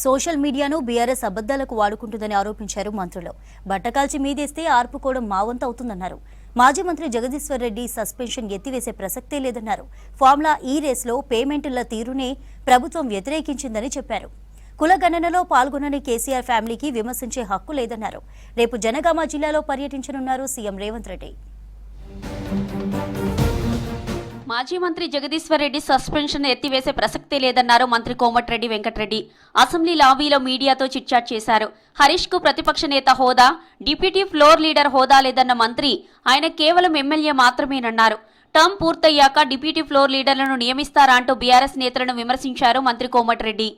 Social మీడియాను BRS అబద్దాలకు వాడుకుంటుందని ఆరోపించారు మంత్రులు. బట్టకాల్చి మీదేస్తే ఆర్పుకోవడం మా వంతు అవుతుందన్నారు. మాజీ మంత్రి జగదీశ్వర్ రెడ్డి సస్పెన్షన్ ఎత్తివేసే ప్రసక్తే లేదన్నారు. ఫార్ములా ఈ రేసులో పేమెంట్ల తీరునే ప్రభుత్వం వ్యతిరేకించిందని చెప్పారు. కుల గణనలో పాల్గొనని కేసీఆర్ ఫ్యామిలీకి విమర్శించే హక్కు లేదన్నారు. రేపు జనగామ జిల్లాలో పర్యటించనున్నారు సీఎం రేవంత్ రెడ్డి. మాజీ మంత్రి జగదీశ్వర్ రెడ్డి సస్పెన్షన్ ఎత్తివేసే ప్రసక్తే లేదన్నారు మంత్రి కోమటిరెడ్డి వెంకటరెడ్డి. అసెంబ్లీ లాబీలో మీడియాతో చిట్చాట్ చేశారు. హరీష్ కు ప్రతిపక్ష నేత హోదా, డిప్యూటీ ఫ్లోర్ లీడర్ హోదా లేదన్న మంత్రి ఆయన కేవలం ఎమ్మెల్యే మాత్రమేనన్నారు. టర్మ్ పూర్తయ్యాక డిప్యూటీ ఫ్లోర్ లీడర్లను నియమిస్తారా అంటూ బీఆర్ఎస్ నేతలను విమర్శించారు మంత్రి కోమటిరెడ్డి.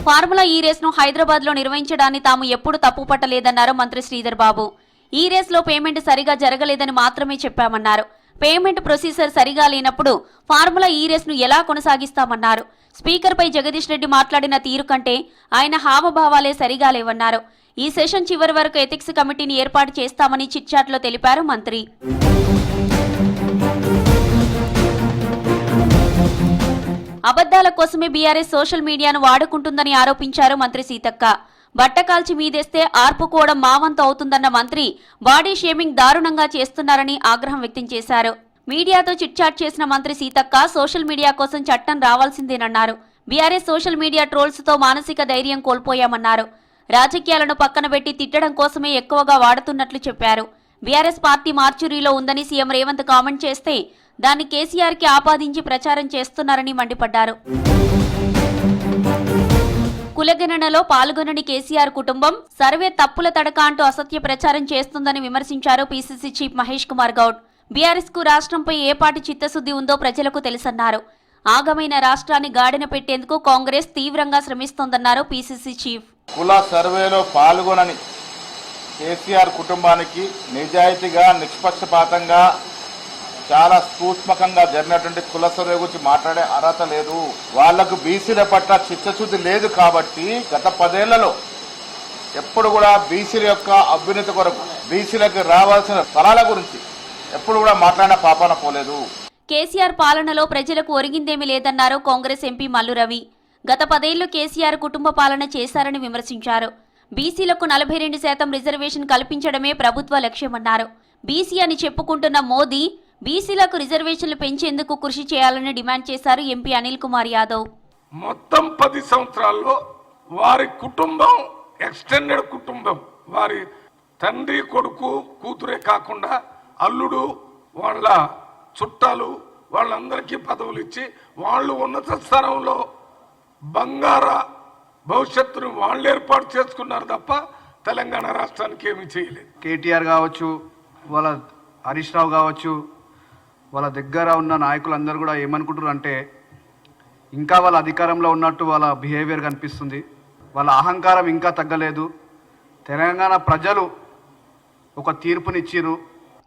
ఫార్ములా ఈ రేస్ను హైదరాబాద్ లో నిర్వహించడాన్ని తాము ఎప్పుడు తప్పుపట్టలేదన్నారు మంత్రి శ్రీధర్ బాబు. ఈ రేస్లో పేమెంట్ సరిగా జరగలేదని మాత్రమే చెప్పామన్నారు. పేమెంట్ ప్రొసీజర్ సరిగా లేనప్పుడు ఫార్ములా ఈ రేస్ను ఎలా కొనసాగిస్తామన్నారు. స్పీకర్పై జగదీష్ రెడ్డి మాట్లాడిన తీరు కంటే ఆయన హావభావాలే సరిగా లేవన్నారు. ఈ సెషన్ చివరి వరకు ఎథిక్స్ కమిటీని ఏర్పాటు చేస్తామని చిట్చాట్లో తెలిపారు మంత్రి. అబద్దాల కోసమే బీఆర్ఎస్ సోషల్ మీడియాను వాడుకుంటుందని ఆరోపించారు మంత్రి సీతక్క. బట్టకాల్చి మీదేస్తే ఆర్పుకోవడం మావంతు అవుతుందన్న మంత్రి బాడీ షేమింగ్ దారుణంగా చేస్తున్నారని ఆగ్రహం వ్యక్తం చేశారు. మీడియాతో చిట్చాట్ చేసిన మంత్రి సీతక్క సోషల్ మీడియా కోసం చట్టం రావాల్సిందేనన్నారు. బీఆర్ఎస్ సోషల్ మీడియా ట్రోల్స్ తో మానసిక ధైర్యం కోల్పోయామన్నారు. రాజకీయాలను పక్కన పెట్టి తిట్టడం కోసమే ఎక్కువగా వాడుతున్నట్లు చెప్పారు. బీఆర్ఎస్ పార్టీ మార్చురీలో ఉందని సీఎం రేవంత్ కామెంట్ చేస్తే దాన్ని కేసీఆర్ కి ఆపాదించి ప్రచారం చేస్తున్నారని మండిపడ్డారు. కులగణనలో పాల్గొనని కేసీఆర్ కుటుంబం సర్వే తప్పుల తడక అంటూ అసత్య ప్రచారం చేస్తుందని విమర్శించారు PCC chief Mahesh Kumar Goud. BRS కు రాష్ట్రంపై ఏపాటి చిత్తశుద్ధి ఉందో ప్రజలకు తెలుసన్నారు. ఆగమైన రాష్ట్రాన్ని గాడిన పెట్టేందుకు కాంగ్రెస్ తీవ్రంగా శ్రమిస్తోందన్నారు పీసీసీ చీఫ్. కుల సర్వేలో పాల్గొనని కేసీఆర్ కుటుంబానికి నిజాయితీగా నిష్పక్షపాతంగా చాలా సూక్ష్మకంగా జరిగినటువంటి కుల సర్వే గురించి మాట్లాడే అర్హత లేదు. వాళ్లకు బీసీల పట్ల చిత్తశుద్ధి లేదు కాబట్టి గత 10 ఏళ్లలో ఎప్పుడు కూడా బీసీల యొక్క అభ్యున్నతి కొరకు బీసీలకు రావాల్సిన ఫలాల గురించి ఎప్పుడు కూడా మాట్లాడిన పాపాన పోలేదు. కేసీఆర్ పాలనలో ప్రజలకు ఒరిగిందేమీ లేదన్నారు కాంగ్రెస్ ఎంపీ మల్లు రవి. గత 10 ఏళ్లు కేసీఆర్ కుటుంబ పాలన చేశారని విమర్శించారు. బీసీలకు 42% రిజర్వేషన్ కల్పించడమే ప్రభుత్వ లక్ష్యమన్నారు. బీసీ అని చెప్పుకుంటున్న మోదీ బీసీలకు రిజర్వేషన్లు పెంచేందుకు కృషి చేయాలని డిమాండ్ చేశారు ఎంపీ అనిల్ కుమార్ యాదవ్. మొత్తం 10 సంవత్సరాల్లో వారి కుటుంబం ఎక్స్టెండెడ్ కుటుంబం, వారి తండ్రి కొడుకు కూతురే కాకుండా అల్లుడు వాళ్ళ చుట్టాలు వాళ్ళందరికీ పదవులు ఇచ్చి వాళ్ళు ఉన్నత స్థానంలో బంగార భవిష్యత్తును వాళ్ళు ఏర్పాటు చేసుకున్నారు తప్ప తెలంగాణ రాష్ట్రానికి ఏమీ చేయలేదు. కేటీఆర్ కావచ్చు, వాళ్ళ హరీష్ రావు కావచ్చు, వాళ్ళ దగ్గర ఉన్న నాయకులందరూ కూడా ఏమనుకుంటారు అంటే ఇంకా వాళ్ళ అధికారంలో ఉన్నట్టు వాళ్ళ బిహేవియర్ కనిపిస్తుంది. వాళ్ళ అహంకారం ఇంకా తగ్గలేదు. తెలంగాణ ప్రజలు ఒక తీర్పునిచ్చిరు.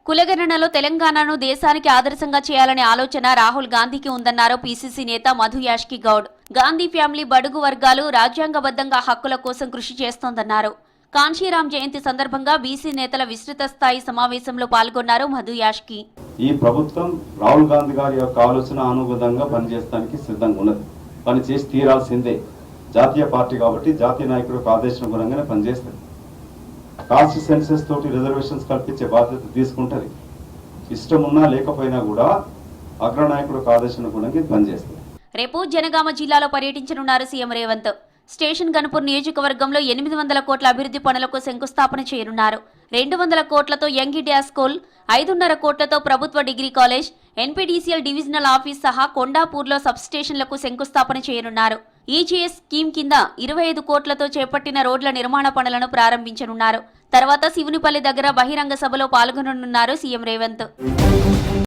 కులగణనలో తెలంగాణను దేశానికి ఆదర్శంగా చేయాలనే ఆలోచన రాహుల్ గాంధీకి ఉందన్నారు పీసీసీ నేత మధు యాష్కి గౌడ్. గాంధీ ఫ్యామిలీ బడుగు వర్గాలు రాజ్యాంగబద్ధంగా హక్కుల కోసం కృషి చేస్తోందన్నారు. కాంశీరాం జయంతి సందర్భంగా బీసీ నేతల విస్తృత స్థాయి సమావేశంలో పాల్గొన్నారు మధు యాష్కి. ఈ ప్రభుత్వం రాహుల్ గాంధీ గారి యొక్క ఆలోచన అనుగుణంగా పనిచేయడానికి సిద్ధంగా ఉన్నది. పని చేసి తీరాల్సిందే. జాతీయ పార్టీ కాబట్టి జాతీయ నాయకుడు ఆదేశానుగుణంగానే పనిచేస్తుంది. కాస్ట్ సెన్సెస్ తోటి రిజర్వేషన్స్ కల్పించే బాధ్యత తీసుకుంటుంది. ఇష్టం ఉన్నా లేకపోయినా కూడా అగ్రనాయకుడు ఆదేశానుగుణంగా పనిచేస్తుంది. రేపు జనగామ జిల్లాలో పర్యటించనున్నారు సీఎం రేవంత్. స్టేషన్ గన్పూర్ నియోజకవర్గంలో 800 కోట్ల అభివృద్ధి పనులకు శంకుస్థాపన చేయనున్నారు. 200 కోట్లతో యంగ్ ఇండియా స్కూల్, 5.5 కోట్లతో ప్రభుత్వ degree college, NPDCL divisional office సహా కొండాపూర్లో సబ్ స్టేషన్లకు శంకుస్థాపన చేయనున్నారు. ఈజీఎస్ స్కీమ్ కింద 25 కోట్లతో చేపట్టిన రోడ్ల నిర్మాణ పనులను ప్రారంభించనున్నారు. తర్వాత శివునిపల్లి దగ్గర బహిరంగ సభలో పాల్గొననున్నారు సీఎం రేవంత్.